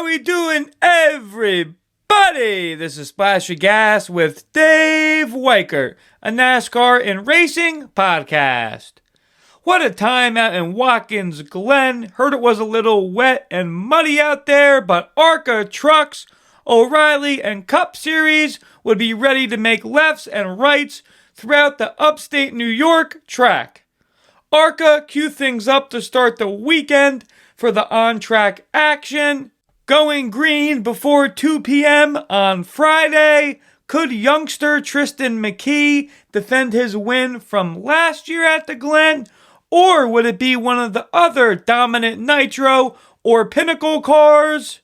we doing, everybody? This is Splash of Gas with Dave Weichert, a NASCAR and racing podcast. What a time out in Watkins Glen. Heard it was a little wet and muddy out there, but ARCA trucks, O'Reilly, and Cup Series would be ready to make lefts and rights throughout the upstate New York track. ARCA queued things up to start the weekend for the on-track action. Going green before 2 p.m. on Friday. Could youngster Tristen McKee defend his win from last year at the Glen? Or would it be one of the other dominant Nitro or Pinnacle cars?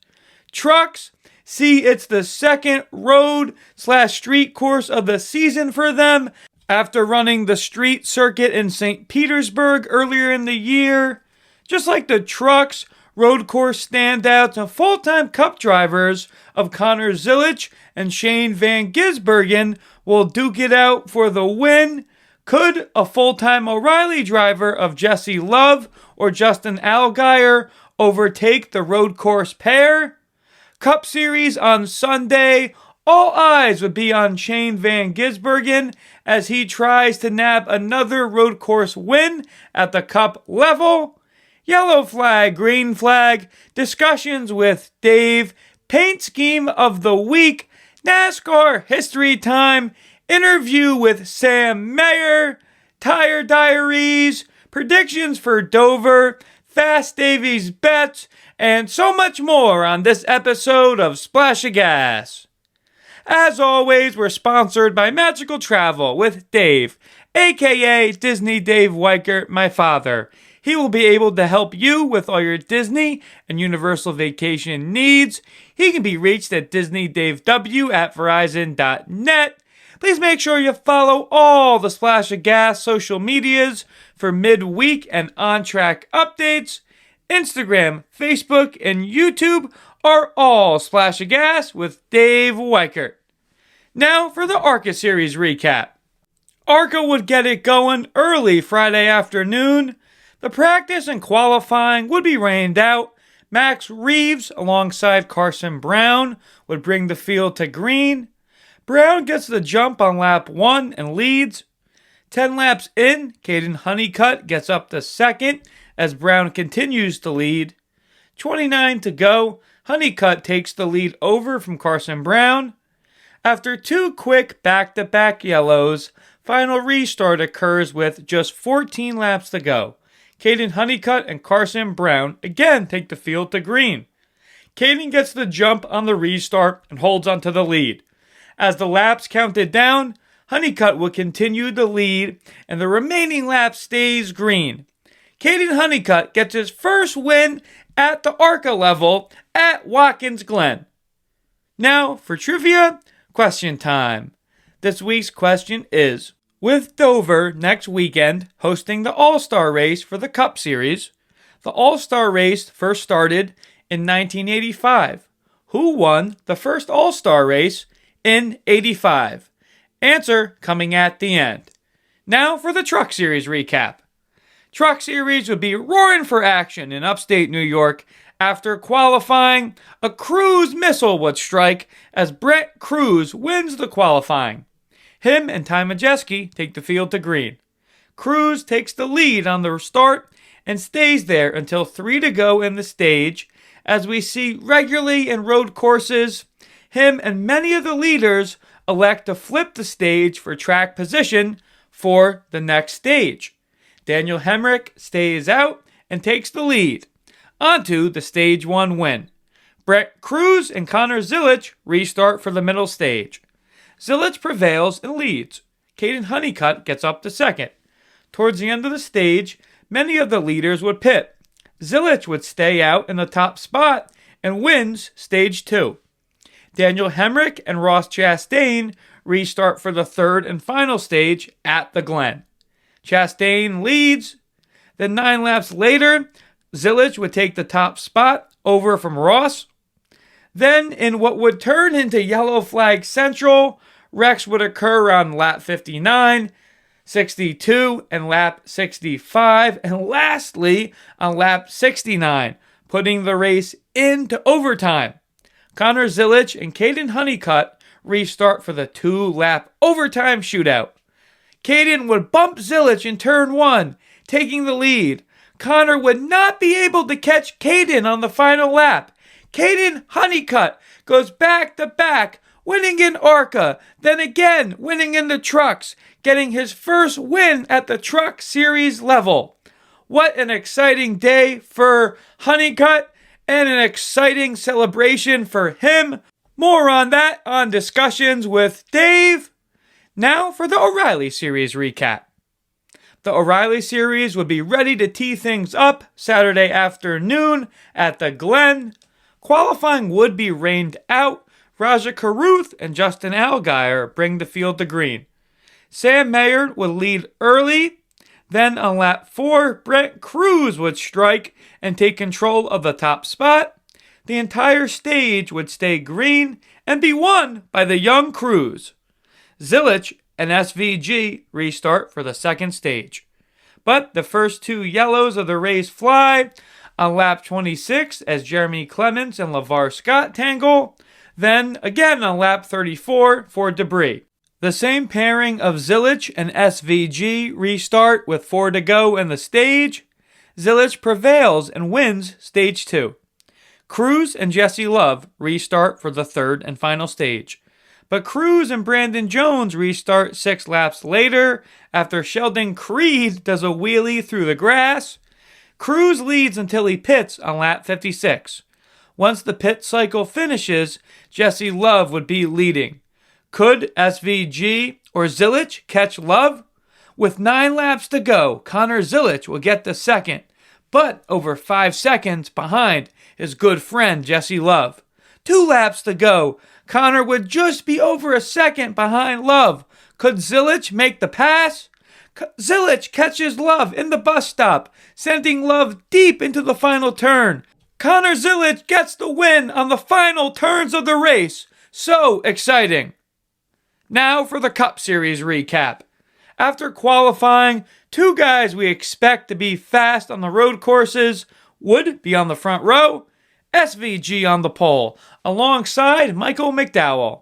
Trucks, see, it's the second road/street course of the season for them after running the street circuit in St. Petersburg earlier in the year. Just like the trucks, road course standouts and full-time Cup drivers of Connor Zilisch and Shane van Gisbergen will duke it out for the win. Could a full-time O'Reilly driver of Jesse Love or Justin Allgaier overtake the road course pair? Cup Series on Sunday, all eyes would be on Shane van Gisbergen as he tries to nab another road course win at the Cup level. Yellow flag, green flag, discussions with Dave, paint scheme of the week, NASCAR history time, interview with Sam Mayer, tire diaries, predictions for Dover, Fast Davies bets, and so much more on this episode of Splash of Gas. As always, we're sponsored by Magical Travel with Dave, aka Disney Dave Weichert, my father. He will be able to help you with all your Disney and Universal vacation needs. He can be reached at DisneyDaveW@Verizon.net. Please make sure you follow all the Splash of Gas social medias for midweek and on-track updates. Instagram, Facebook, and YouTube are all Splash of Gas with Dave Weichert. Now for the ARCA Series recap. ARCA would get it going early Friday afternoon. The practice and qualifying would be rained out. Max Reeves, alongside Carson Brown, would bring the field to green. Brown gets the jump on lap 1 and leads. 10 laps in, Caden Honeycutt gets up to second as Brown continues to lead. 29 to go, Honeycutt takes the lead over from Carson Brown. After two quick back-to-back yellows, final restart occurs with just 14 laps to go. Caden Honeycutt and Carson Brown again take the field to green. Caden gets the jump on the restart and holds onto the lead. As the laps counted down, Honeycutt will continue the lead and the remaining lap stays green. Caden Honeycutt gets his first win at the ARCA level at Watkins Glen. Now for trivia, question time. This week's question is, with Dover next weekend hosting the All-Star race for the Cup Series, the All-Star race first started in 1985. Who won the first All-Star race in 85? Answer coming at the end. Now for the Truck Series recap. Truck Series would be roaring for action in upstate New York. After qualifying, a cruise missile would strike as Brett Cruz wins the qualifying. Him and Ty Majeski take the field to green. Cruz takes the lead on the start and stays there until 3 to go in the stage. As we see regularly in road courses, him and many of the leaders elect to flip the stage for track position for the next stage. Daniel Hemrick stays out and takes the lead. Onto the Stage 1 win. Brett Cruz and Connor Zilisch restart for the middle stage. Zilisch prevails and leads. Caden Honeycutt gets up to second. Towards the end of the stage, many of the leaders would pit. Zilisch would stay out in the top spot and wins Stage 2. Daniel Hemrick and Ross Chastain restart for the third and final stage at the Glen. Chastain leads. Then 9 laps later, Zilisch would take the top spot over from Ross. Then, in what would turn into Yellow Flag Central, wrecks would occur around lap 59, 62, and lap 65, and lastly, on lap 69, putting the race into overtime. Connor Zilisch and Caden Honeycutt restart for the 2-lap overtime shootout. Caden would bump Zilisch in turn 1, taking the lead. Connor would not be able to catch Caden on the final lap. Caden Honeycutt goes back-to-back, winning in ARCA, then again winning in the trucks, getting his first win at the Truck Series level. What an exciting day for Honeycutt and an exciting celebration for him. More on that on Discussions with Dave. Now for the O'Reilly Series recap. The O'Reilly Series would be ready to tee things up Saturday afternoon at the Glen. Qualifying would be rained out. Raja Caruth and Justin Allgaier bring the field to green. Sam Mayer would lead early. Then on lap 4, Brent Cruz would strike and take control of the top spot. The entire stage would stay green and be won by the young Cruz. Zilisch and SVG restart for the second stage. But the first 2 yellows of the race fly on lap 26 as Jeremy Clements and LeVar Scott tangle. Then again on lap 34 for debris. The same pairing of Zilisch and SVG restart with 4 to go in the stage. Zilisch prevails and wins stage 2. Cruz and Jesse Love restart for the third and final stage. But Cruz and Brandon Jones restart 6 laps later after Sheldon Creed does a wheelie through the grass. Cruz leads until he pits on lap 56. Once the pit cycle finishes, Jesse Love would be leading. Could SVG or Zilisch catch Love? With 9 laps to go, Connor Zilisch will get the second, but over 5 seconds behind his good friend Jesse Love. 2 laps to go, Connor would just be over a second behind Love. Could Zilisch make the pass? Zilisch catches Love in the bus stop, sending Love deep into the final turn. Connor Zilisch gets the win on the final turns of the race. So exciting. Now for the Cup Series recap. After qualifying, 2 guys we expect to be fast on the road courses would be on the front row. SVG on the pole, alongside Michael McDowell.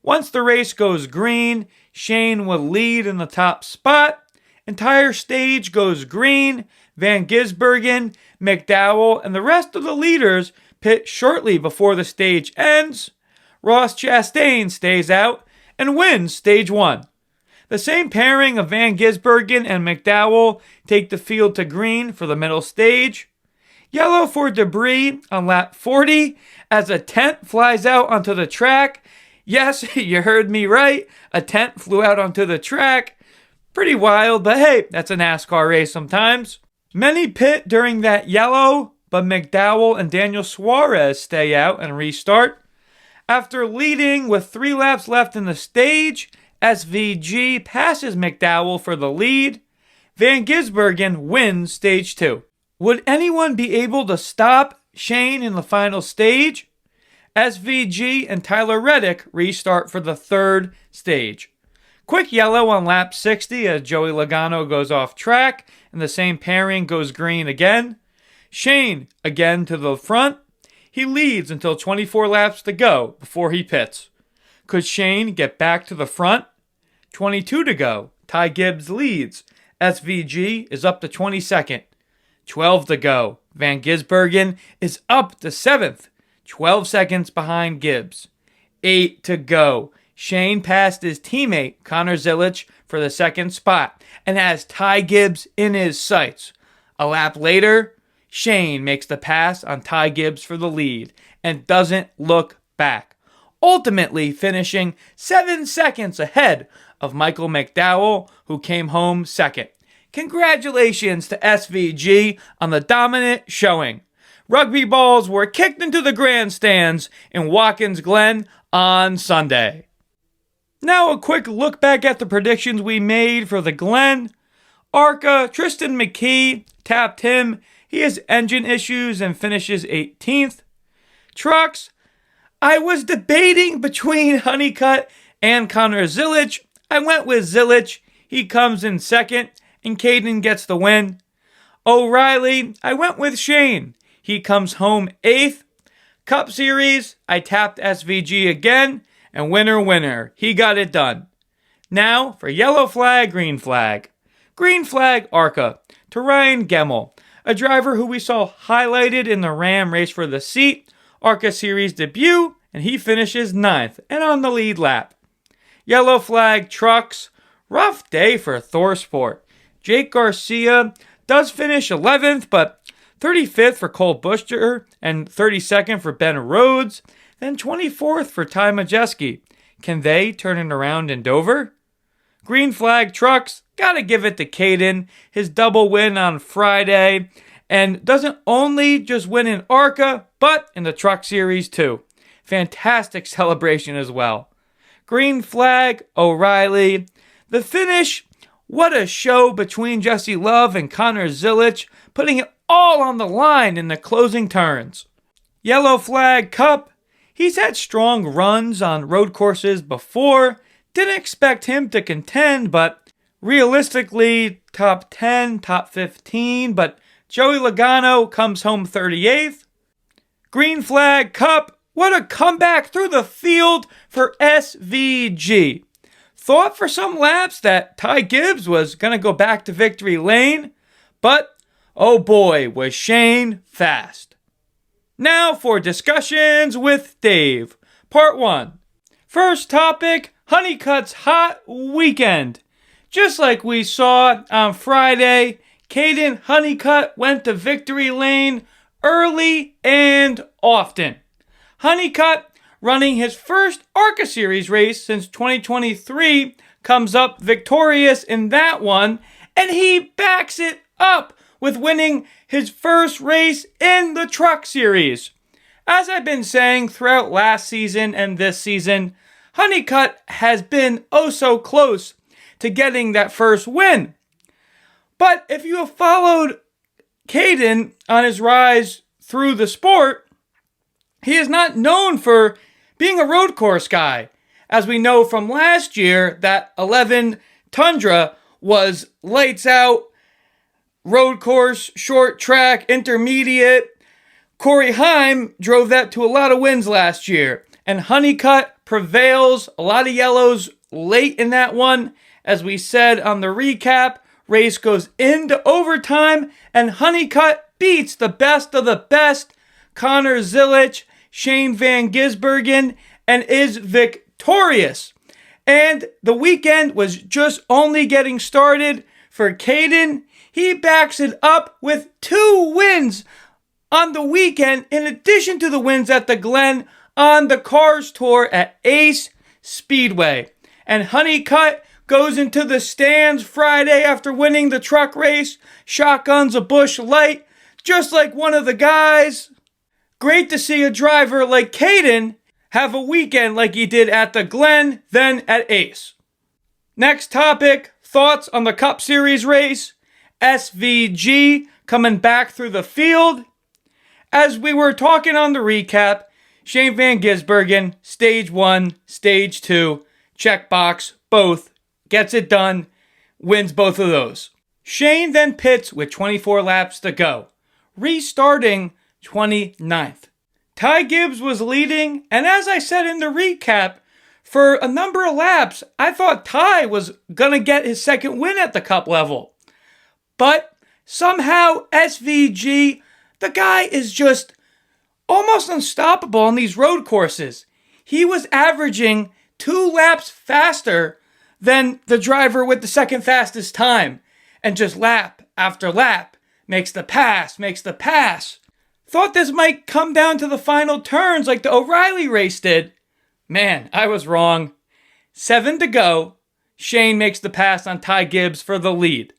Once the race goes green, Shane will lead in the top spot. Entire stage goes green. Van Gisbergen, McDowell, and the rest of the leaders pit shortly before the stage ends. Ross Chastain stays out and wins stage 1. The same pairing of Van Gisbergen and McDowell take the field to green for the middle stage. Yellow for debris on lap 40 as a tent flies out onto the track. Yes, you heard me right. A tent flew out onto the track. Pretty wild, but hey, that's a NASCAR race sometimes. Many pit during that yellow, but McDowell and Daniel Suarez stay out and restart. After leading with 3 laps left in the stage, SVG passes McDowell for the lead. Van Gisbergen wins stage 2. Would anyone be able to stop Shane in the final stage? SVG and Tyler Reddick restart for the third stage. Quick yellow on lap 60 as Joey Logano goes off track, and the same pairing goes green again. Shane again to the front. He leads until 24 laps to go before he pits. Could Shane get back to the front? 22 to go. Ty Gibbs leads. SVG is up to 22nd. 12 to go. Van Gisbergen is up to 7th. 12 seconds behind Gibbs. 8 to go. Shane passed his teammate, Connor Zilisch, for the second spot and has Ty Gibbs in his sights. A lap later, Shane makes the pass on Ty Gibbs for the lead and doesn't look back, ultimately finishing 7 seconds ahead of Michael McDowell, who came home second. Congratulations to SVG on the dominant showing. Rugby balls were kicked into the grandstands in Watkins Glen on Sunday. Now a quick look back at the predictions we made for the Glen. ARCA, Tristen McKee, tapped him. He has engine issues and finishes 18th. Trucks, I was debating between Honeycutt and Connor Zilisch. I went with Zilisch. He comes in second, and Caden gets the win. O'Reilly, I went with Shane. He comes home 8th. Cup Series, I tapped SVG again, and winner. He got it done. Now for yellow flag, green flag. Green flag, ARCA, to Ryan Gemmel, a driver who we saw highlighted in the Ram race for the seat, ARCA Series debut, and he finishes 9th and on the lead lap. Yellow flag, trucks, rough day for ThorSport. Jake Garcia does finish 11th, but 35th for Cole Buster and 32nd for Ben Rhodes, then 24th for Ty Majeski. Can they turn it around in Dover? Green flag trucks, gotta give it to Caden, his double win on Friday, and doesn't only just win in ARCA, but in the Truck Series too. Fantastic celebration as well. Green flag, O'Reilly. The finish, what a show between Jesse Love and Connor Zilisch, putting it all on the line in the closing turns. Yellow flag, Cup. He's had strong runs on road courses before. Didn't expect him to contend, but realistically, top 10, top 15, but Joey Logano comes home 38th. Green flag, Cup. What a comeback through the field for SVG. Thought for some laps that Ty Gibbs was going to go back to victory lane, but oh boy, was Shane fast. Now for discussions with Dave. Part 1. First topic, Honeycutt's hot weekend. Just like we saw on Friday, Caden Honeycutt went to victory lane early and often. Honeycutt, running his first ARCA Series race since 2023, comes up victorious in that one, and he backs it up with winning his first race in the Truck Series. As I've been saying throughout last season and this season, Honeycutt has been oh so close to getting that first win. But if you have followed Caden on his rise through the sport, he is not known for being a road course guy. As we know from last year, that 11 Tundra was lights out, road course, short track, intermediate. Corey Heim drove that to a lot of wins last year. And Honeycutt prevails, a lot of yellows late in that one. As we said on the recap, race goes into overtime, and Honeycutt beats the best of the best, Connor Zilisch, Shane van Gisbergen, and is victorious. And the weekend was just only getting started for Caden. He backs it up with 2 wins on the weekend, in addition to the wins at the Glen on the Cars Tour at Ace Speedway. And Honeycutt goes into the stands Friday after winning the truck race, shotguns a Busch Light, just like one of the guys. Great to see a driver like Caden have a weekend like he did at the Glen, then at Ace. Next topic, thoughts on the Cup Series race. SVG coming back through the field. As we were talking on the recap, Shane van Gisbergen, stage 1, stage 2, checkbox, both, gets it done, wins both of those. Shane then pits with 24 laps to go, restarting 29th. Ty Gibbs was leading, and as I said in the recap, for a number of laps, I thought Ty was going to get his second win at the Cup level. But somehow SVG, the guy is just almost unstoppable on these road courses. He was averaging 2 laps faster than the driver with the second fastest time, and just lap after lap makes the pass. Thought this might come down to the final turns like the O'Reilly race did. Man, I was wrong. 7 to go. Shane makes the pass on Ty Gibbs for the lead.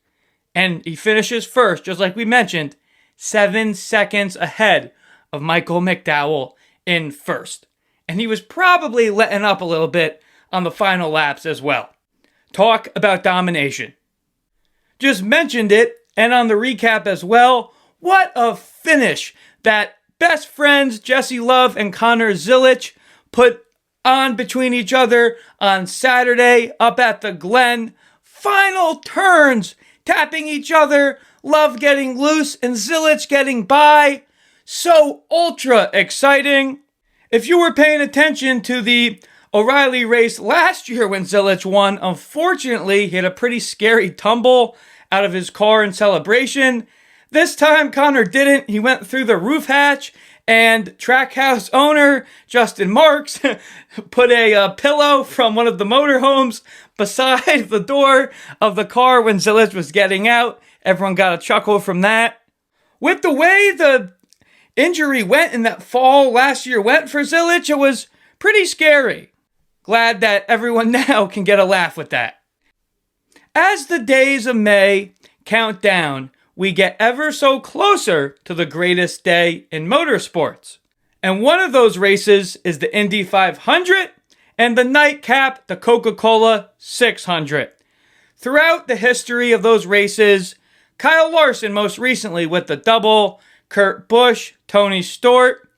And he finishes first, just like we mentioned, 7 seconds ahead of Michael McDowell in first. And he was probably letting up a little bit on the final laps as well. Talk about domination. Just mentioned it, and on the recap as well, what a finish that best friends Jesse Love and Connor Zilisch put on between each other on Saturday up at the Glen. Final turns, tapping each other, Love getting loose and Zilisch getting by. so ultra exciting. If you were paying attention to the O'Reilly race last year when Zilisch won, unfortunately, he had a pretty scary tumble out of his car in celebration. This time, Connor didn't. He went through the roof hatch, and Trackhouse owner Justin Marks put a pillow from one of the motorhomes beside the door of the car when Zilisch was getting out. Everyone got a chuckle from that. With the way the injury went in that fall last year went for Zilisch, it was pretty scary. Glad that everyone now can get a laugh with that. As the days of May count down, we get ever so closer to the greatest day in motorsports. And one of those races is the Indy 500 and the nightcap, the Coca-Cola 600. Throughout the history of those races, Kyle Larson, most recently with the double, Kurt Busch, Tony Stewart,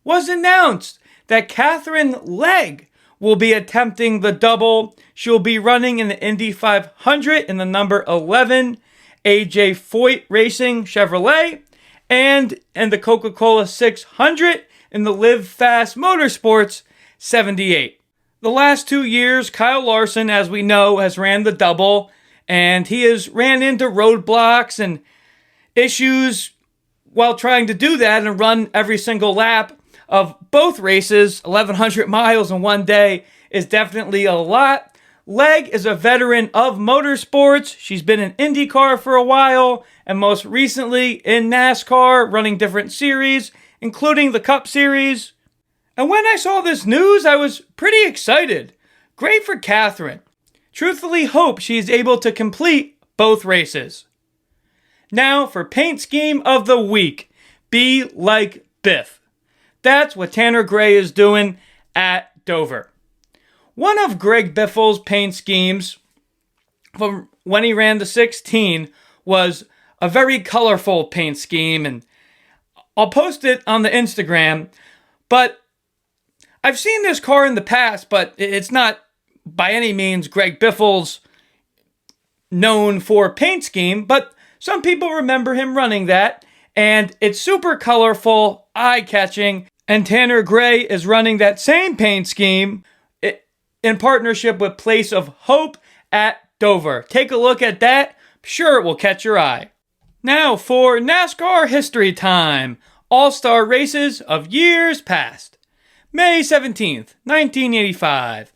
was announced that Catherine Legg will be attempting the double. She'll be running in the Indy 500 in the number 11 AJ Foyt Racing Chevrolet, and in the Coca-Cola 600 in the Live Fast Motorsports 78. The last 2 years, Kyle Larson, as we know, has ran the double, and he has ran into roadblocks and issues while trying to do that and run every single lap of both races. 1,100 miles in one day is definitely a lot. Legg is a veteran of motorsports. She's been in IndyCar for a while, and most recently in NASCAR, running different series, including the Cup Series. And when I saw this news, I was pretty excited. Great for Catherine. Truthfully hope she's able to complete both races. Now for paint scheme of the week. Be like Biff. That's what Tanner Gray is doing at Dover. One of Greg Biffle's paint schemes from when he ran the 16 was a very colorful paint scheme, and I'll post it on the Instagram. But I've seen this car in the past, but it's not by any means Greg Biffle's known for paint scheme, but some people remember him running that, and it's super colorful, eye-catching, and Tanner Gray is running that same paint scheme in partnership with Place of Hope at Dover. Take a look at that. I'm sure it will catch your eye. Now for NASCAR history time. All-Star races of years past. May 17th, 1985.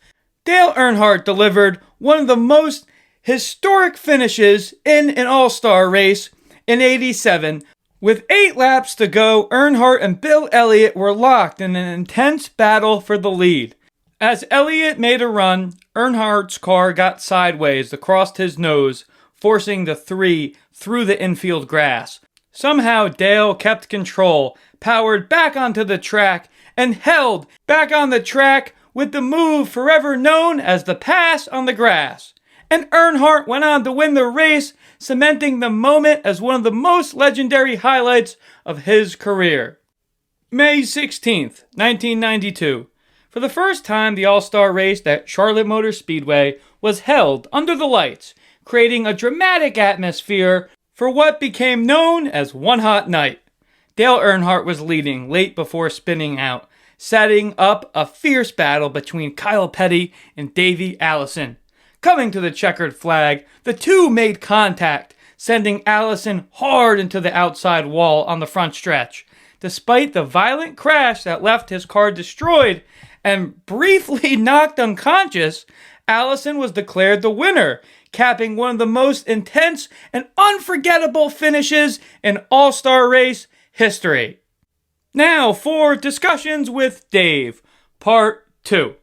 Dale Earnhardt delivered one of the most historic finishes in an All-Star race in 87. With 8 laps to go, Earnhardt and Bill Elliott were locked in an intense battle for the lead. As Elliott made a run, Earnhardt's car got sideways across his nose, forcing the 3 through the infield grass. Somehow Dale kept control, powered back onto the track, and held back on the track with the move forever known as the pass on the grass. And Earnhardt went on to win the race, cementing the moment as one of the most legendary highlights of his career. May 16th, 1992. For the first time, the All-Star race at Charlotte Motor Speedway was held under the lights, creating a dramatic atmosphere for what became known as One Hot Night. Dale Earnhardt was leading late before spinning out, setting up a fierce battle between Kyle Petty and Davey Allison. Coming to the checkered flag, the two made contact, sending Allison hard into the outside wall on the front stretch. Despite the violent crash that left his car destroyed and briefly knocked unconscious, Allison was declared the winner, capping one of the most intense and unforgettable finishes in All-Star race history. Now for Discussions with Dave, Part 2.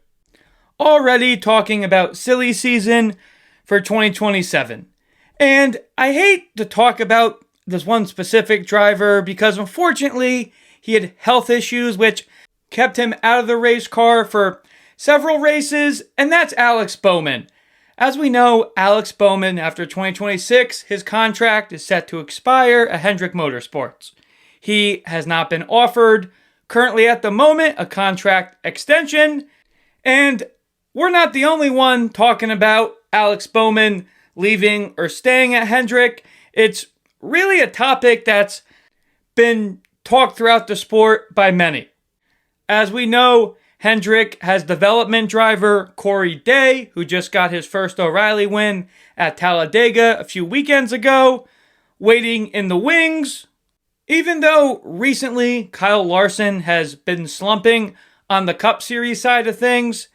Already talking about silly season for 2027. And I hate to talk about this one specific driver because unfortunately he had health issues which kept him out of the race car for several races, and that's Alex Bowman. As we know, Alex Bowman, after 2026, his contract is set to expire at Hendrick Motorsports. He has not been offered, currently at the moment, a contract extension, and we're not the only one talking about Alex Bowman leaving or staying at Hendrick. It's really a topic that's been talked throughout the sport by many. As we know, Hendrick has development driver Corey Day, who just got his first O'Reilly win at Talladega a few weekends ago, waiting in the wings. Even though recently Kyle Larson has been slumping on the Cup Series side of things,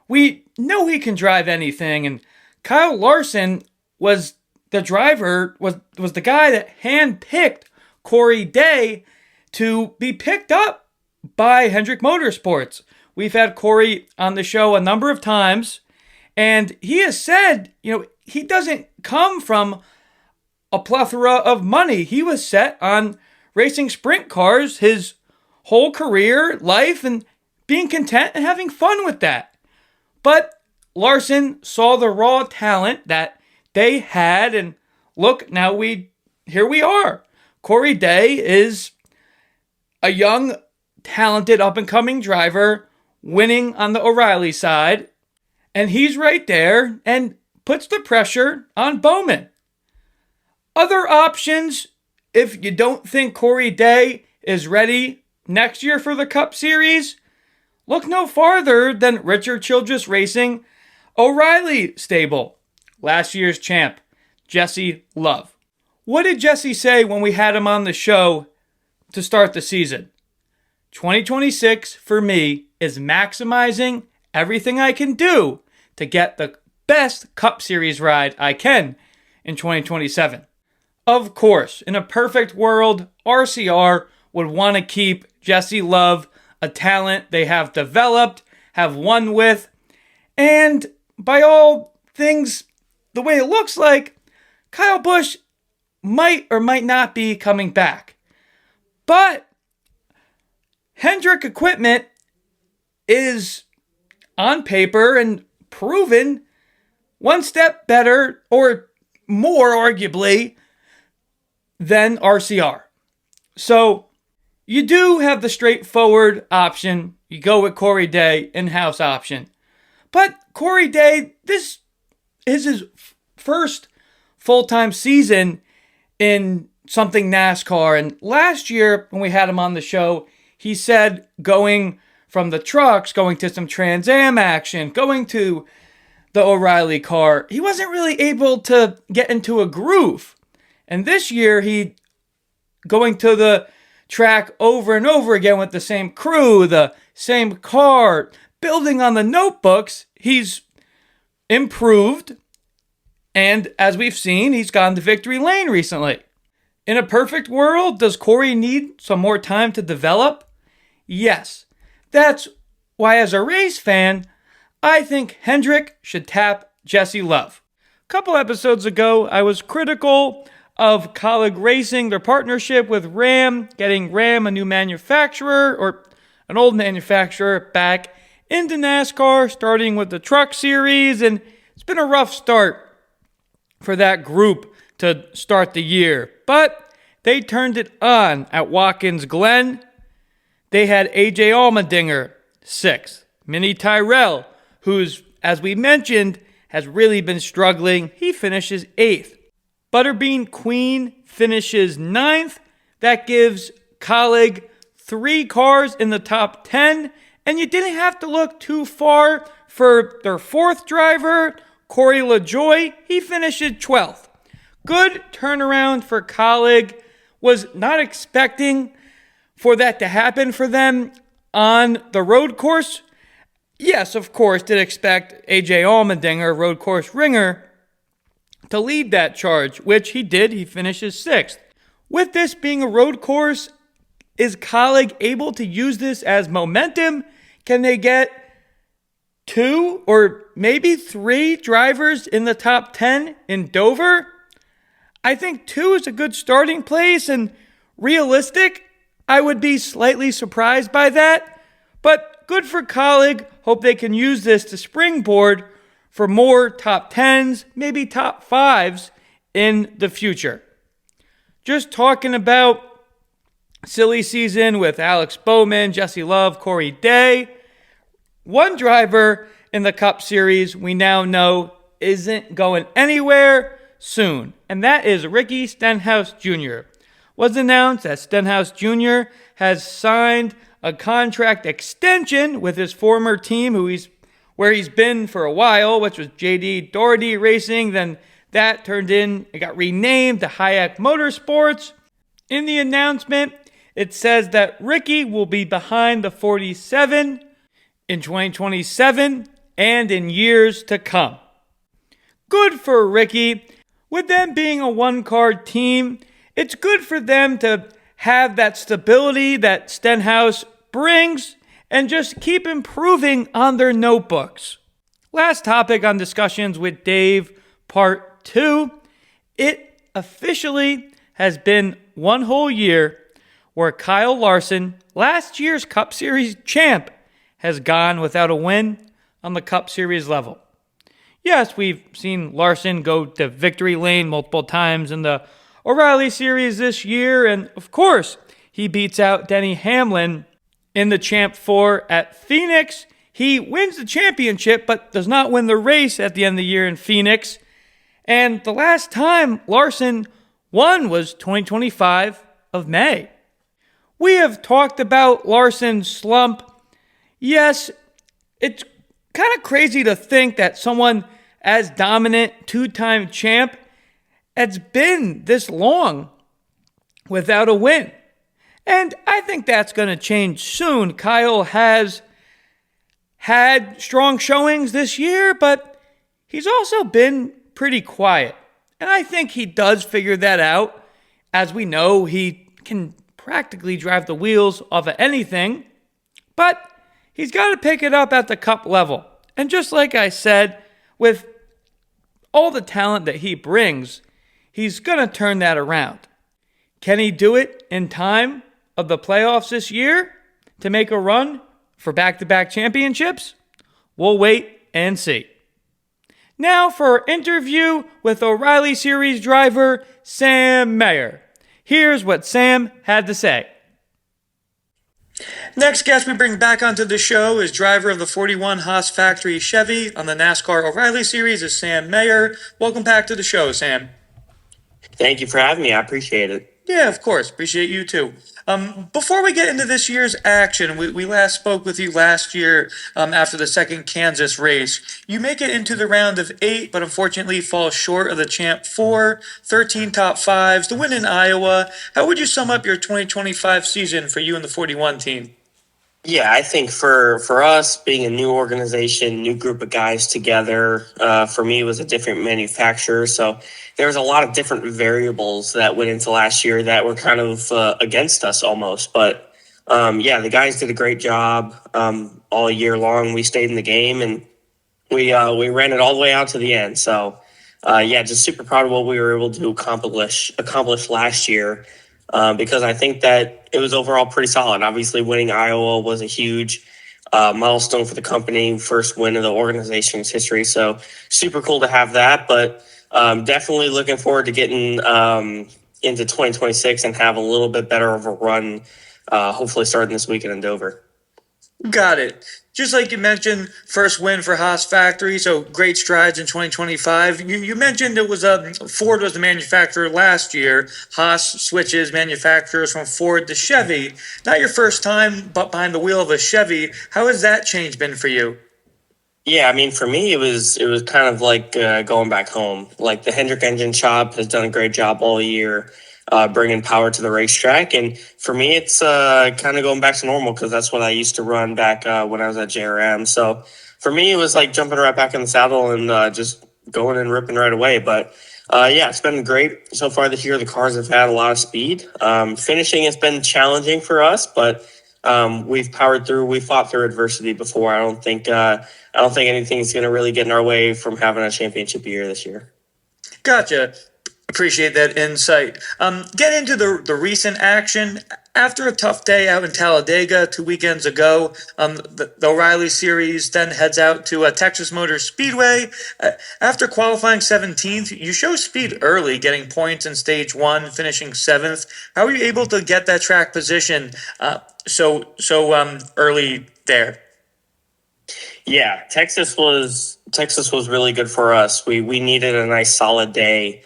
we know he can drive anything, and Kyle Larson was the driver, was the guy that handpicked Corey Day to be picked up by Hendrick Motorsports. We've had Corey on the show a number of times, and he has said, he doesn't come from a plethora of money. He was set on racing sprint cars his whole career, life, and being content and having fun with that. But Larson saw the raw talent that they had, and look, now here we are. Corey Day is a young, talented, up-and-coming driver winning on the O'Reilly side, and he's right there and puts the pressure on Bowman. Other options, if you don't think Corey Day is ready next year for the Cup Series, look no farther than Richard Childress Racing O'Reilly stable. Last year's champ, Jesse Love. What did Jesse say when we had him on the show to start the season? 2026 for me is maximizing everything I can do to get the best Cup Series ride I can in 2027. Of course, in a perfect world, RCR would want to keep Jesse Love, a talent they have developed, have won with, and by all things, the way it looks like, Kyle Busch might or might not be coming back. But Hendrick equipment is on paper and proven one step better, or more arguably, than RCR. So you do have the straightforward option. You go with Corey Day, in-house option. But Corey Day, this is his first full-time season in something NASCAR. And last year, when we had him on the show, he said going from the trucks, going to some Trans Am action, going to the O'Reilly car, he wasn't really able to get into a groove. And this year, he going to the track over and over again with the same crew, the same car, building on the notebooks. He's improved, and as we've seen, he's gone to victory lane recently. In a perfect world, does Corey need some more time to develop? Yes. That's why, as a race fan, I think Hendrick should tap Jesse Love. A couple episodes ago, I was critical of Colleague Racing, their partnership with Ram, getting Ram a new manufacturer, or an old manufacturer, back into NASCAR, starting with the Truck Series, and it's been a rough start for that group to start the year. But they turned it on at Watkins Glen. They had AJ Allmendinger, 6th. Minnie Tyrell, who's, as we mentioned, has really been struggling. He finishes 8th. Butterbean Queen finishes 9th. That gives Colleague 3 cars in the top 10. And you didn't have to look too far for their 4th driver, Corey LaJoie. He finishes 12th. Good turnaround for Colleague. Was not expecting for that to happen for them on the road course. Yes, of course, did expect AJ Allmendinger, road course ringer, to lead that charge, which he did. He finishes 6th. With this being a road course, is Colleague able to use this as momentum? Can they get 2 or maybe 3 drivers in the top 10 in Dover? I think 2 is a good starting place, and realistic, I would be slightly surprised by that. But good for Colleague. Hope they can use this to springboard for more top 10s, maybe top 5s in the future. Just talking about silly season with Alex Bowman, Jesse Love, Corey Day. One driver in the Cup Series we now know isn't going anywhere soon, and that is Ricky Stenhouse Jr. was announced that Stenhouse Jr. has signed a contract extension with his former team, where he's been for a while, which was JD Doherty Racing. Then that it got renamed to Hayek Motorsports. In the announcement, it says that Ricky will be behind the 47 in 2027 and in years to come. Good for Ricky. With them being a one-car team, it's good for them to have that stability that Stenhouse brings and just keep improving on their notebooks. Last topic on Discussions with Dave, Part 2. It officially has been one whole year where Kyle Larson, last year's Cup Series champ, has gone without a win on the Cup Series level. Yes, we've seen Larson go to victory lane multiple times in the O'Reilly Series this year, and of course, he beats out Denny Hamlin in the Champ 4 at Phoenix. He wins the championship, but does not win the race at the end of the year in Phoenix. And the last time Larson won was 2025 of May. We have talked about Larson's slump. Yes, it's kind of crazy to think that someone as dominant, two-time champ has been this long without a win. And I think that's going to change soon. Kyle has had strong showings this year, but he's also been pretty quiet. And I think he does figure that out. As we know, he can practically drive the wheels off of anything, but he's got to pick it up at the Cup level. And just like I said, with all the talent that he brings, he's going to turn that around. Can he do it in time of the playoffs this year to make a run for back-to-back championships? We'll wait and see. Now for our interview with O'Reilly Series driver Sam Mayer. Here's what Sam had to say. Next guest we bring back onto the show is driver of the 41 Haas Factory Chevy on the NASCAR O'Reilly Series is Sam Mayer. Welcome back to the show, Sam. Thank you for having me. I appreciate it. Yeah, of course. Appreciate you too. Before we get into this year's action, we last spoke with you last year after the second Kansas race. You make it into the round of 8, but unfortunately fall short of the Champ 4, 13 top 5s, the win in Iowa. How would you sum up your 2025 season for you and the 41 team? Yeah, I think for us, being a new organization, new group of guys together, for me, it was a different manufacturer. So there was a lot of different variables that went into last year that were kind of against us almost. But, yeah, the guys did a great job all year long. We stayed in the game, and we ran it all the way out to the end. So, yeah, just super proud of what we were able to accomplish last year. Because I think that it was overall pretty solid. Obviously, winning Iowa was a huge milestone for the company, first win of the organization's history. So super cool to have that, but definitely looking forward to getting into 2026 and have a little bit better of a run, hopefully starting this weekend in Dover. Got it. Just like you mentioned, first win for Haas Factory, so great strides in 2025. You mentioned it was Ford was the manufacturer last year. Haas switches manufacturers from Ford to Chevy. Not your first time behind the wheel of a Chevy. How has that change been for you? Yeah, I mean, for me, it was kind of like going back home. Like the Hendrick engine shop has done a great job all year. Bringing power to the racetrack. And for me, it's kind of going back to normal because that's what I used to run back when I was at JRM. So for me, it was like jumping right back in the saddle and just going and ripping right away. But yeah, it's been great so far this year. The cars have had a lot of speed. Finishing has been challenging for us, but we've powered through. We fought through adversity before. I don't think anything's going to really get in our way from having a championship year this year. Gotcha. Appreciate that insight. Get into the recent action. After a tough day out in Talladega 2 weekends ago, the O'Reilly Series then heads out to Texas Motor Speedway. After qualifying 17th, you show speed early, getting points in Stage 1, finishing 7th. How were you able to get that track position so early there? Yeah, Texas was really good for us. We needed a nice solid day.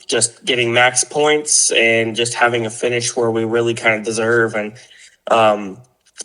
just getting max points and just having a finish where we really kind of deserve. And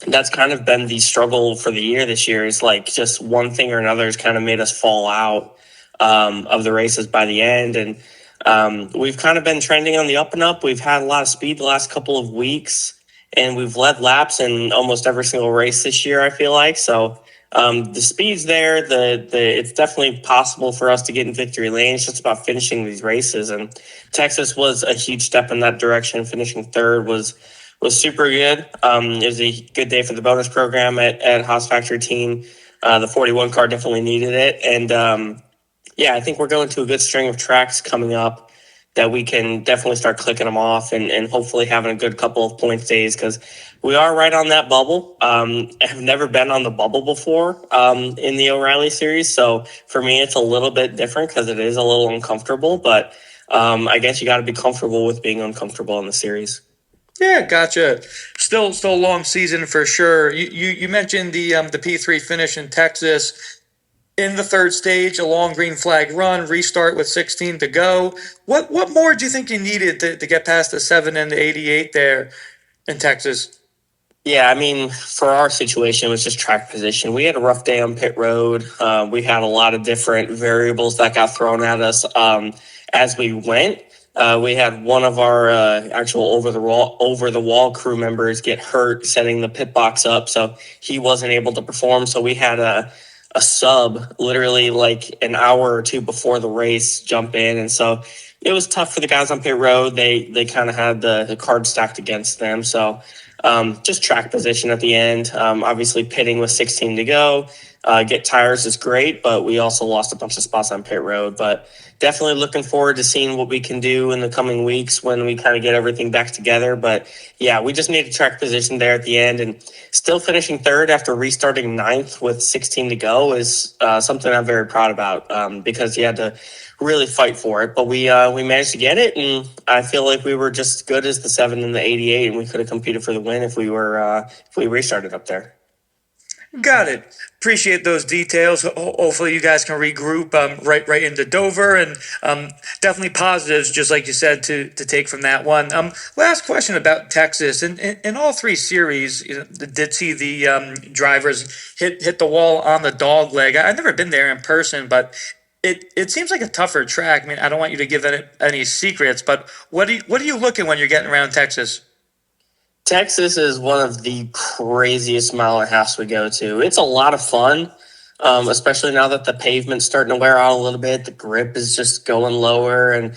that's kind of been the struggle for the year this year, is like just one thing or another has kind of made us fall out of the races by the end. And we've kind of been trending on the up and up. We've had a lot of speed the last couple of weeks, and we've led laps in almost every single race this year, I feel like. So the speed's there. It's definitely possible for us to get in victory lane. It's just about finishing these races. And Texas was a huge step in that direction. Finishing third was super good. It was a good day for the bonus program at Haas Factory Team. The 41 car definitely needed it. And I think we're going to a good string of tracks coming up that we can definitely start clicking them off and hopefully having a good couple of points days, because we are right on that bubble. I've never been on the bubble before in the O'Reilly series. So for me, it's a little bit different because it is a little uncomfortable, but I guess you got to be comfortable with being uncomfortable in the series. Yeah, gotcha. Still a long season for sure. You mentioned the P3 finish in Texas. In the third stage, a long green flag run, restart with 16 to go. What more do you think you needed to get past the 7 and the 88 there in Texas? Yeah, I mean, for our situation, it was just track position. We had a rough day on pit road. We had a lot of different variables that got thrown at us as we went. We had one of our actual over the wall crew members get hurt setting the pit box up, so he wasn't able to perform. So we had a sub literally like an hour or two before the race jump in, and so it was tough for the guys on pit road. They kind of had the card stacked against them. So just track position at the end. Obviously pitting with 16 to go. Get tires is great, but we also lost a bunch of spots on pit road. But definitely looking forward to seeing what we can do in the coming weeks when we kind of get everything back together. But yeah, we just need a track position there at the end, and still finishing third after restarting ninth with 16 to go is something I'm very proud about because you had to really fight for it. But we managed to get it, and I feel like we were just as good as the 7 and the 88, and we could have competed for the win if we restarted up there. Got it. Appreciate those details. Hopefully you guys can regroup right into Dover, and definitely positives, just like you said, to take from that one. Last question about Texas. In all three series, did see the drivers hit the wall on the dog leg. I've never been there in person, but it seems like a tougher track. I mean, I don't want you to give any secrets, but what are you looking when you're getting around Texas? Texas is one of the craziest mile and a half we go to. It's a lot of fun, especially now that the pavement's starting to wear out a little bit. The grip is just going lower, and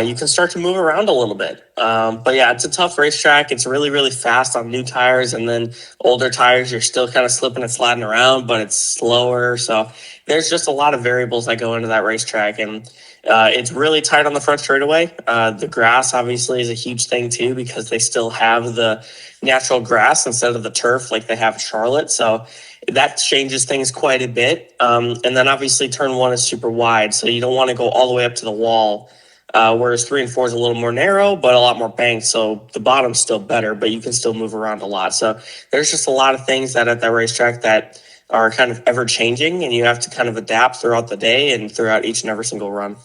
you can start to move around a little bit. But yeah, it's a tough racetrack. It's really, really fast on new tires, and then older tires, you're still kind of slipping and sliding around, but it's slower. So there's just a lot of variables that go into that racetrack, and it's really tight on the front straightaway. The grass obviously is a huge thing too, because they still have the natural grass instead of the turf like they have in Charlotte. So that changes things quite a bit. And then obviously turn 1 is super wide, so you don't want to go all the way up to the wall. Whereas 3 and 4 is a little more narrow, but a lot more banked. So the bottom's still better, but you can still move around a lot. So there's just a lot of things that at that racetrack that are kind of ever changing, and you have to kind of adapt throughout the day and throughout each and every single run.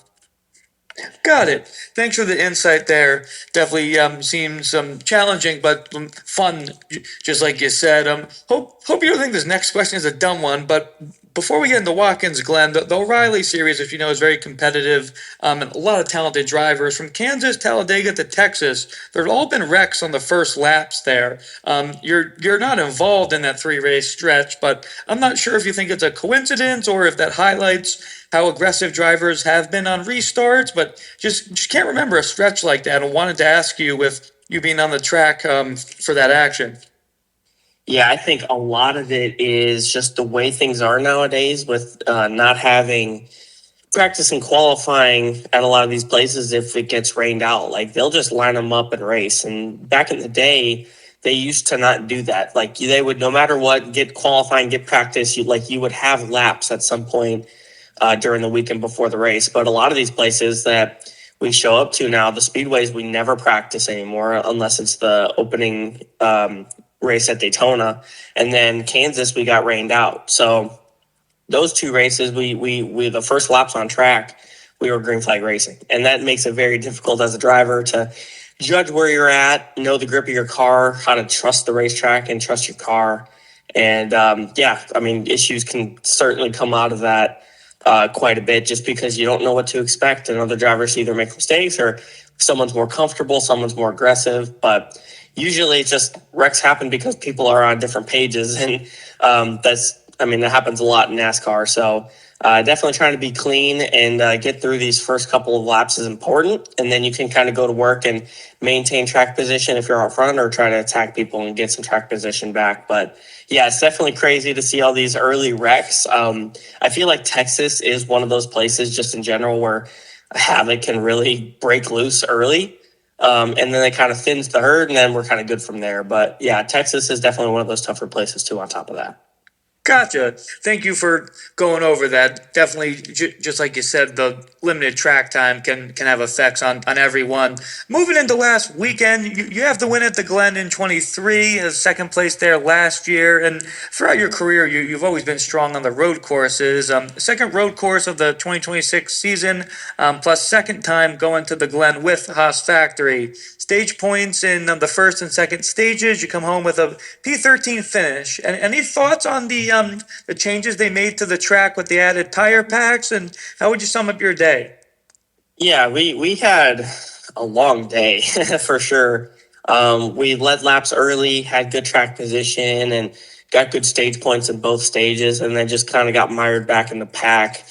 Got it. Thanks for the insight there. Definitely seems challenging, but fun, just like you said. Hope you don't think this next question is a dumb one, but before we get into Watkins Glen, the O'Reilly series, if you know, is very competitive, and a lot of talented drivers from Kansas, Talladega to Texas. There have all been wrecks on the first laps there. You're not involved in that 3-race stretch, but I'm not sure if you think it's a coincidence or if that highlights how aggressive drivers have been on restarts, but just can't remember a stretch like that, and wanted to ask you, with you being on the track for that action. Yeah, I think a lot of it is just the way things are nowadays with not having practice and qualifying at a lot of these places. If it gets rained out, like they'll just line them up and race. And back in the day, they used to not do that. Like they would, no matter what, get qualifying, get practice. You would have laps at some point during the weekend before the race. But a lot of these places that we show up to now, the speedways, we never practice anymore unless it's the opening race at Daytona, and then Kansas we got rained out. So those 2 races, we the first laps on track we were green flag racing. And that makes it very difficult as a driver to judge where you're at, know the grip of your car, how to trust the racetrack and trust your car. And issues can certainly come out of that quite a bit just because you don't know what to expect. And other drivers either make mistakes or someone's more comfortable, someone's more aggressive. But usually it's just wrecks happen because people are on different pages. And that happens a lot in NASCAR. So definitely trying to be clean and get through these first couple of laps is important. And then you can kind of go to work and maintain track position if you're out front or try to attack people and get some track position back. But yeah, it's definitely crazy to see all these early wrecks. I feel like Texas is one of those places just in general where havoc can really break loose early. And then it kind of thins the herd and then we're kind of good from there. But yeah, Texas is definitely one of those tougher places too on top of that. Gotcha. Thank you for going over that. Definitely, just like you said, the limited track time can have effects on everyone. Moving into last weekend, you have the win at the Glen in 23, as second place there last year. And throughout your career, you've always been strong on the road courses. Second road course of the 2026 season, plus second time going to the Glen with Haas Factory. Stage points in the first and second stages. You come home with a P13 finish. And any thoughts on the changes they made to the track with the added tire packs, and how would you sum up your day? Yeah, we had a long day for sure. We led laps early, had good track position, and got good stage points in both stages, and then just kind of got mired back in the pack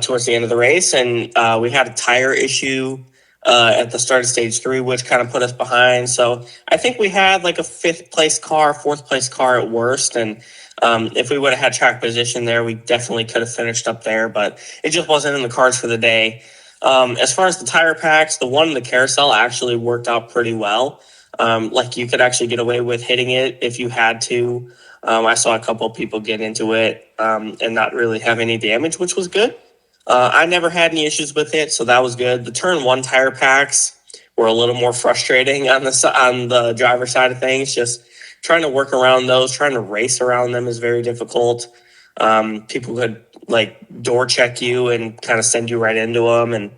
towards the end of the race. And we had a tire issue at the start of stage 3, which kind of put us behind. So I think we had like a fourth place car at worst. And if we would have had track position there, we definitely could have finished up there, but it just wasn't in the cards for the day. As far as the tire packs, the one in the carousel actually worked out pretty well. Like you could actually get away with hitting it if you had to. I saw a couple of people get into it and not really have any damage, which was good. I never had any issues with it, so that was good. The turn 1 tire packs were a little more frustrating on the driver's side of things. Just trying to work around those, trying to race around them is very difficult. People could door check you and kind of send you right into them, and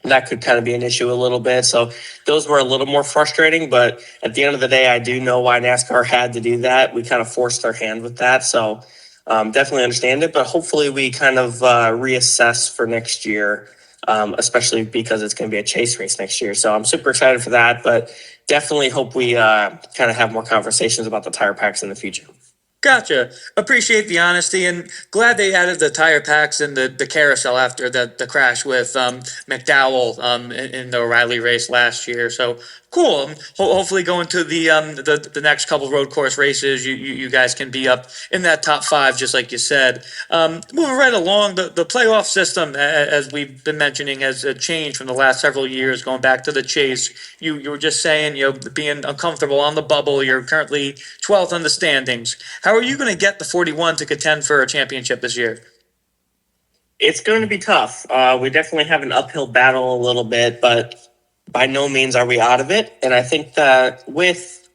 that could kind of be an issue a little bit. So those were a little more frustrating, but at the end of the day, I do know why NASCAR had to do that. We kind of forced their hand with that. So definitely understand it, but hopefully we kind of reassess for next year, especially because it's going to be a chase race next year. So I'm super excited for that, but definitely hope we kind of have more conversations about the tire packs in the future. Gotcha. Appreciate the honesty, and glad they added the tire packs in the carousel after the crash with McDowell in the O'Reilly race last year. So cool. Hopefully going to the next couple road course races, you guys can be up in that top 5, just like you said. Moving right along, the playoff system, as we've been mentioning, has changed from the last several years, going back to the chase. You were just saying, being uncomfortable on the bubble. You're currently 12th on the standings. How are you going to get the 41 to contend for a championship this year? It's going to be tough. We definitely have an uphill battle a little bit, but by no means are we out of it. And I think that with,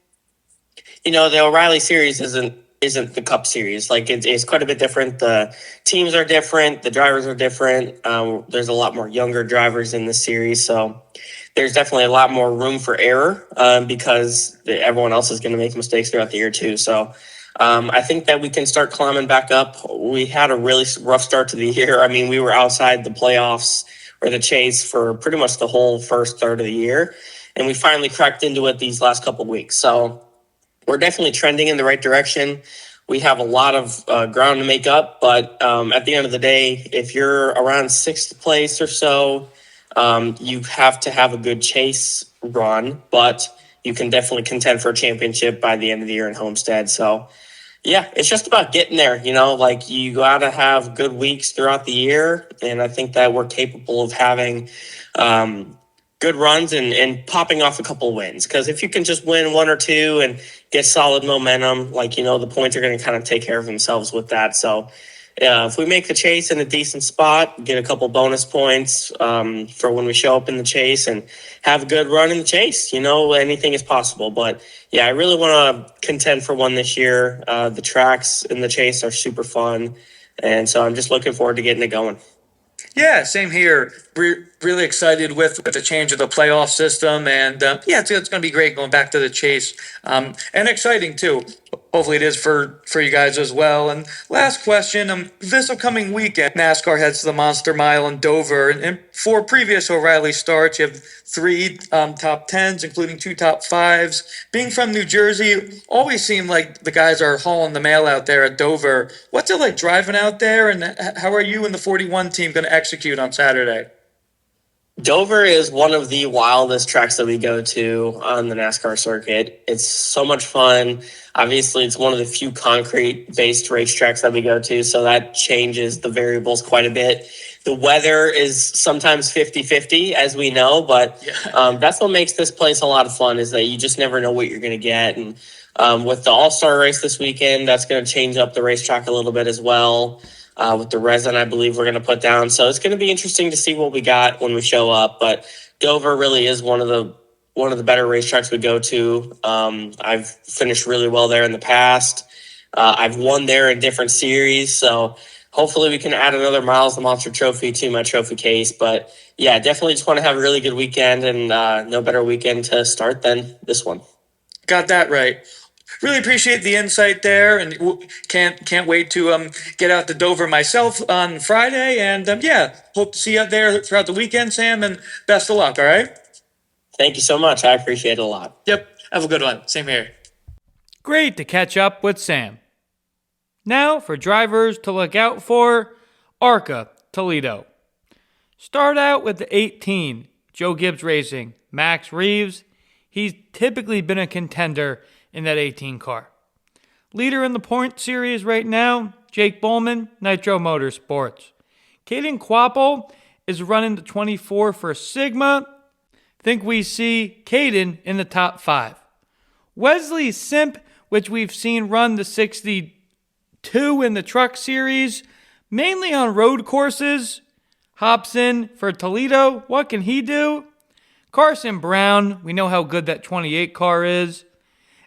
the O'Reilly series isn't the Cup series. It's quite a bit different. The teams are different. The drivers are different. There's a lot more younger drivers in this series. So there's definitely a lot more room for error because everyone else is going to make mistakes throughout the year too. So I think that we can start climbing back up. We had a really rough start to the year. I mean, we were outside the playoffs or the chase for pretty much the whole first third of the year, and we finally cracked into it these last couple of weeks. So we're definitely trending in the right direction. We have a lot of ground to make up, but at the end of the day, if you're around 6th place or so, you have to have a good chase run, but you can definitely contend for a championship by the end of the year in Homestead. So yeah, it's just about getting there. You got to have good weeks throughout the year. And I think that we're capable of having good runs and popping off a couple of wins. Because if you can just win 1 or 2 and get solid momentum, the points are going to kind of take care of themselves with that. So if we make the chase in a decent spot, get a couple bonus points for when we show up in the chase and have a good run in the chase, anything is possible. But yeah, I really want to contend for one this year. The tracks in the chase are super fun. And so I'm just looking forward to getting it going. Yeah, same here. We're really excited with the change of the playoff system, and it's going to be great going back to the chase, and exciting too. Hopefully, it is for you guys as well. And last question: this upcoming weekend, NASCAR heads to the Monster Mile in Dover, and for previous O'Reilly starts, you have 3 top 10s, including 2 top 5s. Being from New Jersey, always seemed like the guys are hauling the mail out there at Dover. What's it like driving out there, and how are you and the 41 team going to execute on Saturday? Dover is one of the wildest tracks that we go to on the NASCAR circuit. It's so much fun. Obviously, it's one of the few concrete-based racetracks that we go to, so that changes the variables quite a bit. The weather is sometimes 50-50, as we know, but that's what makes this place a lot of fun, is that you just never know what you're going to get. And with the All-Star race this weekend, that's going to change up the racetrack a little bit as well. With the resin, I believe we're going to put down. So it's going to be interesting to see what we got when we show up. But Dover really is one of the better racetracks we go to. I've finished really well there in the past. I've won there in different series. So hopefully we can add another Miles the Monster trophy to my trophy case. But yeah, definitely just want to have a really good weekend, and no better weekend to start than this one. Got that right. Really appreciate the insight there, and can't wait to get out to Dover myself on Friday. And hope to see you out there throughout the weekend, Sam. And best of luck. All right. Thank you so much. I appreciate it a lot. Yep. Have a good one. Same here. Great to catch up with Sam. Now for drivers to look out for: ARCA Toledo. Start out with the 18, Joe Gibbs Racing, Max Reeves. He's typically been a contender in that 18 car. Leader in the point series right now, Jake Bowman, Nitro Motorsports. Caden Quapple is running the 24 for Sigma. Think we see Caden in the top 5. Wesley Simp, which we've seen run the 62 in the truck series, mainly on road courses, hops in for Toledo. What can he do? Carson Brown, we know how good that 28 car is.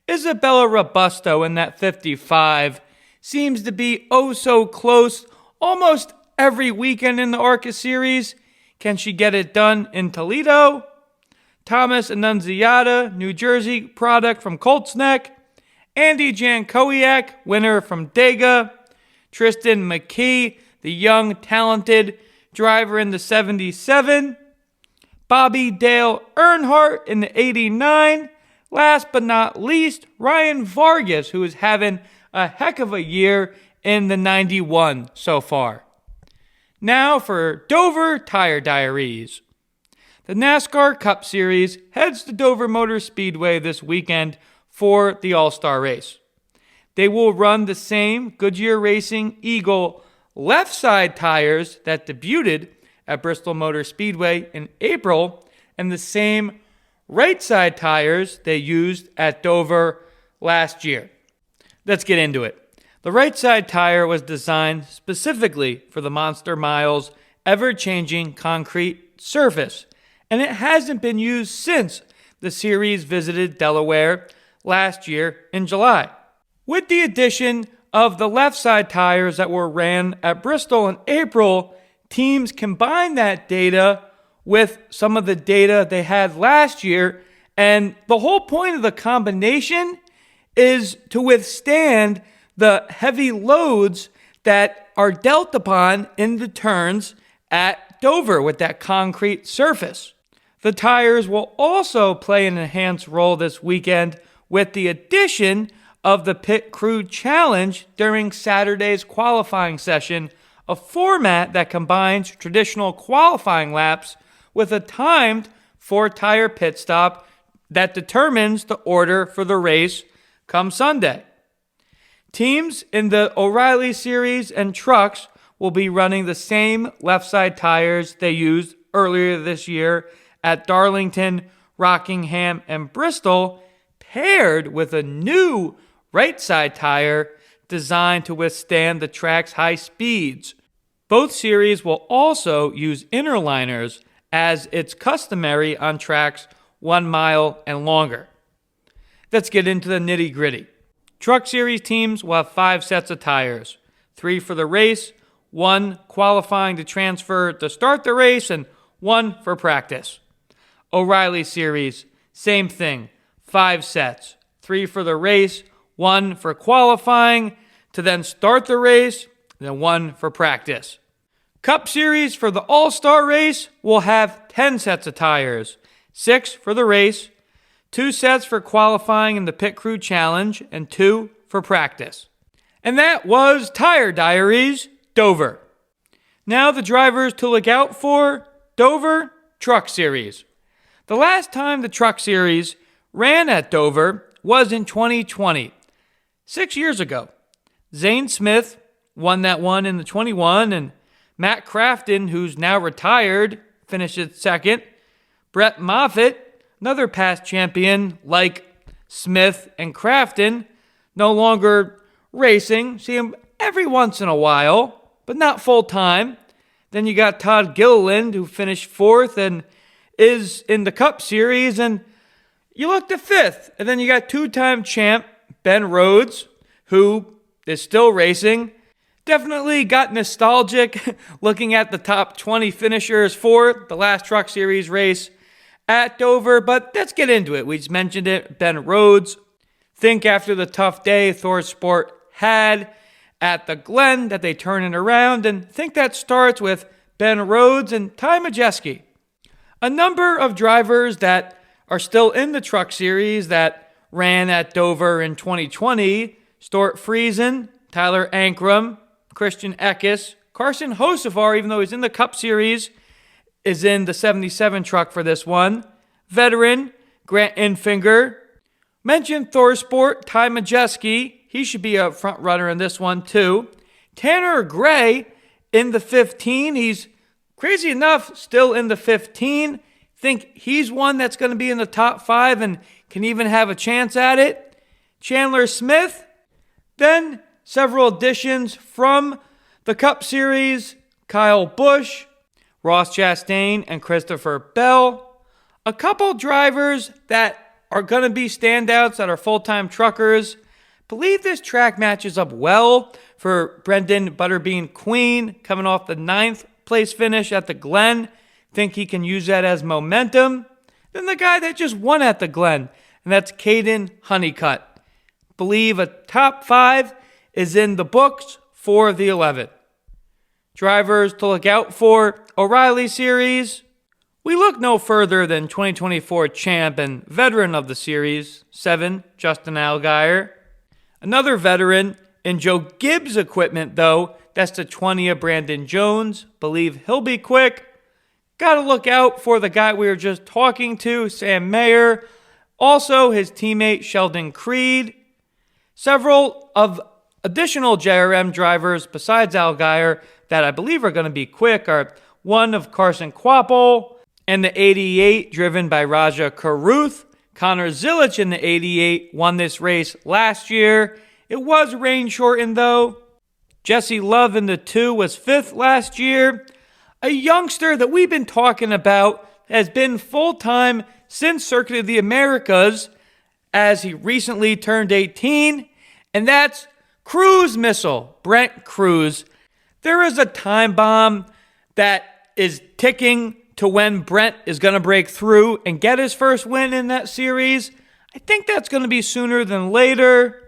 Isabella Robusto in that 55 seems to be oh so close almost every weekend in the ARCA series. Can she get it done in Toledo? Thomas Annunziata, New Jersey product from Colts Neck. Andy Jankowiak, winner from Dega. Tristen McKee, the young, talented driver in the 77. Bobby Dale Earnhardt in the 89. Last but not least, Ryan Vargas, who is having a heck of a year in the 91 so far. Now for Dover Tire Diaries. The NASCAR Cup Series heads to Dover Motor Speedway this weekend for the All-Star race. They will run the same Goodyear Racing Eagle left side tires that debuted at Bristol Motor Speedway in April, and the same right side tires they used at Dover last year. Let's get into it. The right side tire was designed specifically for the Monster Mile's ever-changing concrete surface, and it hasn't been used since the series visited Delaware last year in July. With the addition of the left side tires that were ran at Bristol in April, teams combined that data with some of the data they had last year, and the whole point of the combination is to withstand the heavy loads that are dealt upon in the turns at Dover with that concrete surface. The tires will also play an enhanced role this weekend with the addition of the Pit Crew Challenge during Saturday's qualifying session, a format that combines traditional qualifying laps with a timed 4-tire pit stop that determines the order for the race come Sunday. Teams in the O'Reilly Series and trucks will be running the same left side tires they used earlier this year at Darlington, Rockingham, and Bristol, paired with a new right side tire designed to withstand the track's high speeds. Both series will also use inner liners as it's customary on tracks 1 mile and longer. Let's get into the nitty-gritty. Truck Series teams will have 5 sets of tires, 3 for the race, 1 qualifying to transfer to start the race, and 1 for practice. O'Reilly Series, same thing, 5 sets, 3 for the race, 1 for qualifying to then start the race, and then 1 for practice. Cup Series for the All-Star race will have 10 sets of tires, 6 for the race, 2 sets for qualifying in the Pit Crew Challenge, and 2 for practice. And that was Tire Diaries Dover. Now the drivers to look out for: Dover Truck Series. The last time the Truck Series ran at Dover was in 2020, 6 years ago. Zane Smith won that one in the 21, and Matt Crafton, who's now retired, finished second. Brett Moffitt, another past champion like Smith and Crafton, no longer racing. See him every once in a while, but not full time. Then you got Todd Gilliland, who finished 4th and is in the Cup Series, and you look to 5th. And then you got 2-time champ Ben Rhodes, who is still racing. Definitely got nostalgic looking at the top 20 finishers for the last Truck Series race at Dover, but let's get into it. We just mentioned it, Ben Rhodes. Think after the tough day ThorSport had at the Glen that they turn it around, and think that starts with Ben Rhodes and Ty Majeski. A number of drivers that are still in the Truck Series that ran at Dover in 2020, Stuart Friesen, Tyler Ankrum, Christian Eckes, Carson Hocevar, even though he's in the Cup Series, is in the 77 truck for this one. Veteran, Grant Infinger. Mentioned ThorSport, Ty Majeski. He should be a front runner in this one too. Tanner Gray in the 15. He's, crazy enough, still in the 15. Think he's one that's going to be in the top 5 and can even have a chance at it. Chandler Smith. Then several additions from the Cup Series: Kyle Busch, Ross Chastain, and Christopher Bell. A couple drivers that are going to be standouts that are full-time truckers. Believe this track matches up well for Brendan Butterbean Queen, coming off the 9th place finish at the Glen. Think he can use that as momentum. Then the guy that just won at the Glen, and that's Caden Honeycutt. Believe a top 5 is in the books for the 11th. Drivers to look out for: O'Reilly Series. We look no further than 2024 champ and veteran of the series, 7, Justin Allgaier. Another veteran in Joe Gibbs equipment, though, that's the 20 of Brandon Jones. Believe he'll be quick. Got to look out for the guy we were just talking to, Sam Mayer. Also, his teammate Sheldon Creed. Several of additional JRM drivers besides Allgaier that I believe are going to be quick are one of Carson Quapple and the 88 driven by Raja Karuth. Connor Zilisch in the 88 won this race last year. It was rain shortened though. Jesse Love in the 2 was 5th last year. A youngster that we've been talking about has been full-time since Circuit of the Americas, as he recently turned 18, and that's Cruise Missile, Brent Cruz. There is a time bomb that is ticking to when Brent is going to break through and get his first win in that series. I think that's going to be sooner than later.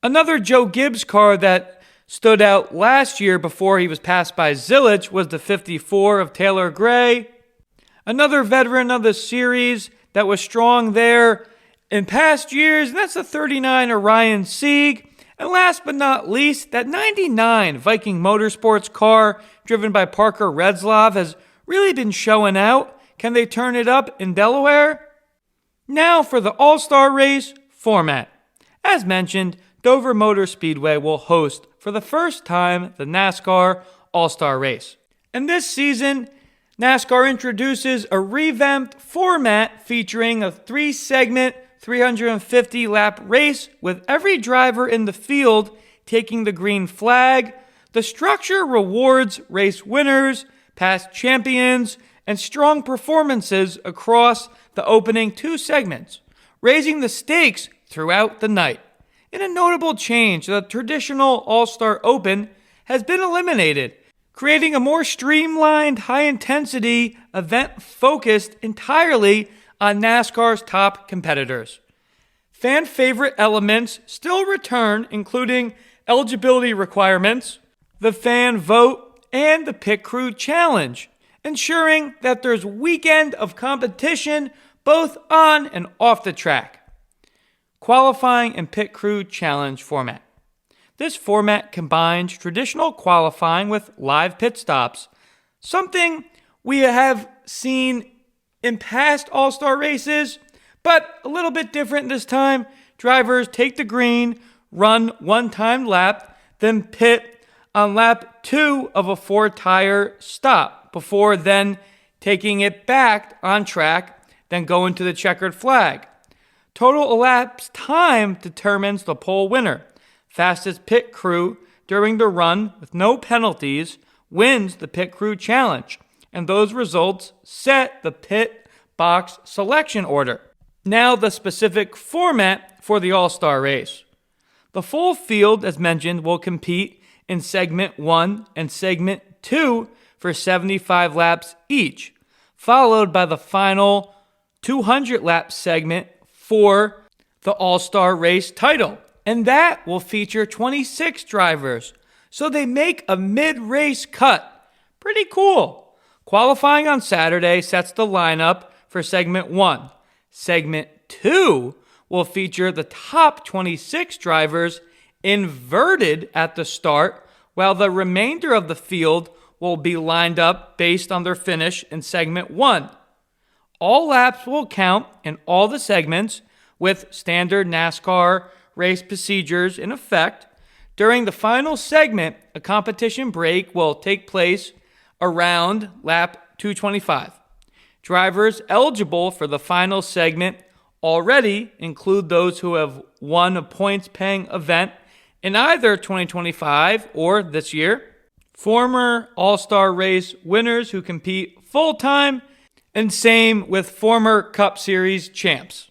Another Joe Gibbs car that stood out last year before he was passed by Zilisch was the 54 of Taylor Gray. Another veteran of the series that was strong there in past years, and that's the 39 of Ryan Sieg. And last but not least, that 99 Viking Motorsports car driven by Parker Retzlaff has really been showing out. Can they turn it up in Delaware? Now for the All-Star race format. As mentioned, Dover Motor Speedway will host for the first time the NASCAR All-Star race. And this season, NASCAR introduces a revamped format featuring a 3-segment, 350-lap race with every driver in the field taking the green flag. The structure rewards race winners, past champions, and strong performances across the opening 2 segments, raising the stakes throughout the night. In a notable change, the traditional All-Star Open has been eliminated. creating a more streamlined, high-intensity event focused entirely on NASCAR's top competitors. Fan favorite elements still return, including eligibility requirements, the fan vote, and the pit crew challenge, ensuring that there's weekend of competition both on and off the track. Qualifying and pit crew challenge format. This format combines traditional qualifying with live pit stops, something we have seen in past All-Star races, but a little bit different this time. Drivers take the green, run one time lap, then pit on lap 2 of a 4-tire stop before then taking it back on track, then going to the checkered flag. Total elapsed time determines the pole winner. Fastest pit crew during the run with no penalties wins the pit crew challenge, and those results set the pit box selection order. Now the specific format for the All-Star race. The full field, as mentioned, will compete in Segment 1 and Segment 2 for 75 laps each, followed by the final 200-lap segment for the All-Star race title. And that will feature 26 drivers, so they make a mid-race cut. Pretty cool. Qualifying on Saturday sets the lineup for Segment 1. Segment 2 will feature the top 26 drivers inverted at the start, while the remainder of the field will be lined up based on their finish in Segment 1. All laps will count in all the segments with standard NASCAR race procedures in effect. During the final segment, a competition break will take place around lap 225. Drivers eligible for the final segment already include those who have won a points-paying event in either 2025 or this year, former All-Star race winners who compete full-time, and same with former Cup Series champs.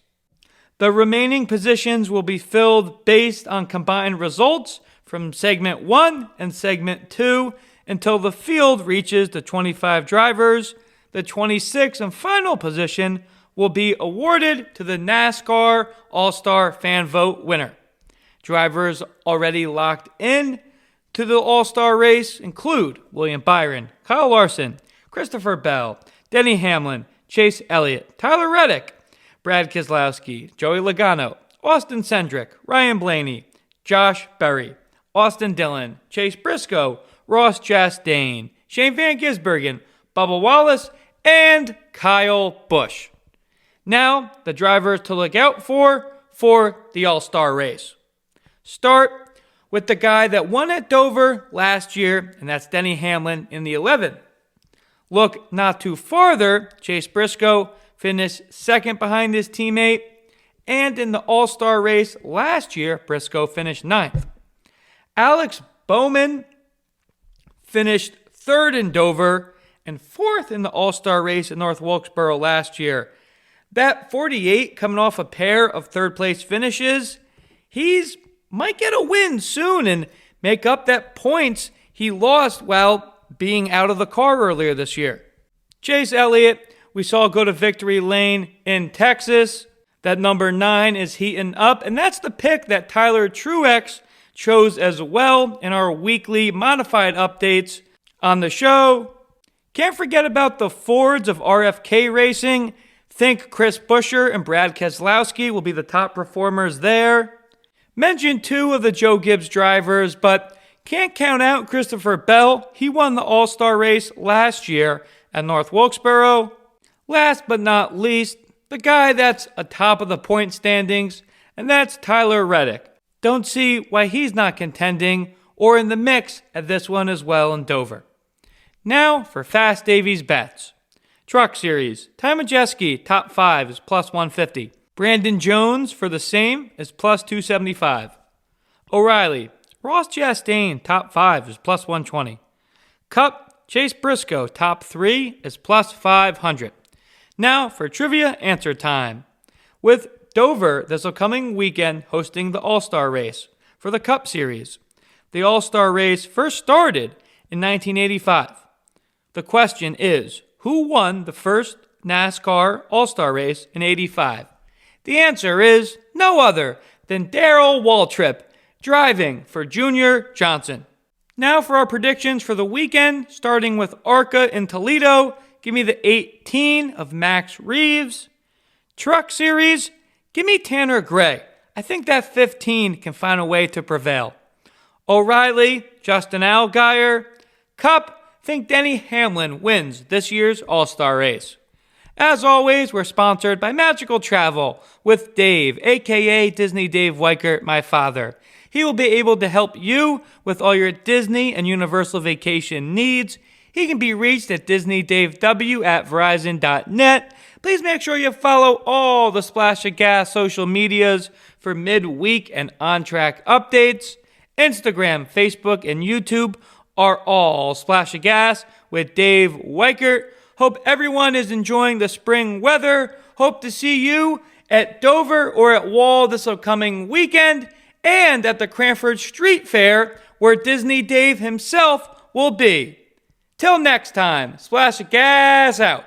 The remaining positions will be filled based on combined results from Segment 1 and Segment 2 until the field reaches the 25 drivers. The 26th and final position will be awarded to the NASCAR All-Star Fan Vote winner. Drivers already locked in to the All-Star race include William Byron, Kyle Larson, Christopher Bell, Denny Hamlin, Chase Elliott, Tyler Reddick, Brad Keselowski, Joey Logano, Austin Cindric, Ryan Blaney, Josh Berry, Austin Dillon, Chase Briscoe, Ross Chastain, Shane van Gisbergen, Bubba Wallace, and Kyle Busch. Now, the drivers to look out for the All-Star race. Start with the guy that won at Dover last year, and that's Denny Hamlin in the 11. Look not too farther, Chase Briscoe finished second behind his teammate, and in the All-Star race last year, Briscoe finished 9th. Alex Bowman finished 3rd in Dover and 4th in the All-Star race in North Wilkesboro last year. That 48 coming off a pair of third-place finishes, he's might get a win soon and make up that points he lost while being out of the car earlier this year. Chase Elliott, we saw go to victory lane in Texas. That number 9 is heating up, and that's the pick that Tyler Truex chose as well in our weekly modified updates on the show. Can't forget about the Fords of RFK Racing. Think Chris Buescher and Brad Keselowski will be the top performers there. Mentioned 2 of the Joe Gibbs drivers, but can't count out Christopher Bell. He won the All-Star race last year at North Wilkesboro. Last but not least, the guy that's atop of the point standings, and that's Tyler Reddick. Don't see why he's not contending or in the mix at this one as well in Dover. Now for Fast Davies bets. Truck Series, Ty Majeski, top 5 is plus 150. Brandon Jones for the same is plus 275. O'Reilly, Ross Chastain, top 5 is plus 120. Cup, Chase Briscoe, top 3 is plus 500. Now for trivia answer time. With Dover this upcoming weekend hosting the All-Star race for the Cup Series. The All-Star race first started in 1985. The question is, who won the first NASCAR All-Star race in 85? The answer is no other than Darrell Waltrip, driving for Junior Johnson. Now for our predictions for the weekend, starting with ARCA in Toledo. Give me the 18 of Max Reeves. Truck Series, give me Tanner Gray. I think that 15 can find a way to prevail. O'Reilly, Justin Allgaier. Cup, think Denny Hamlin wins this year's All-Star race. As always, we're sponsored by Magical Travel with Dave, aka Disney Dave Weichert, my father. He will be able to help you with all your Disney and Universal vacation needs. He can be reached at DisneyDaveW@Verizon.net. Please make sure you follow all the Splash of Gas social medias for midweek and on-track updates. Instagram, Facebook, and YouTube are all Splash of Gas with Dave Weichert. Hope everyone is enjoying the spring weather. Hope to see you at Dover or at Wall this upcoming weekend, and at the Cranford Street Fair, where Disney Dave himself will be. Till next time, Splash of Gas out.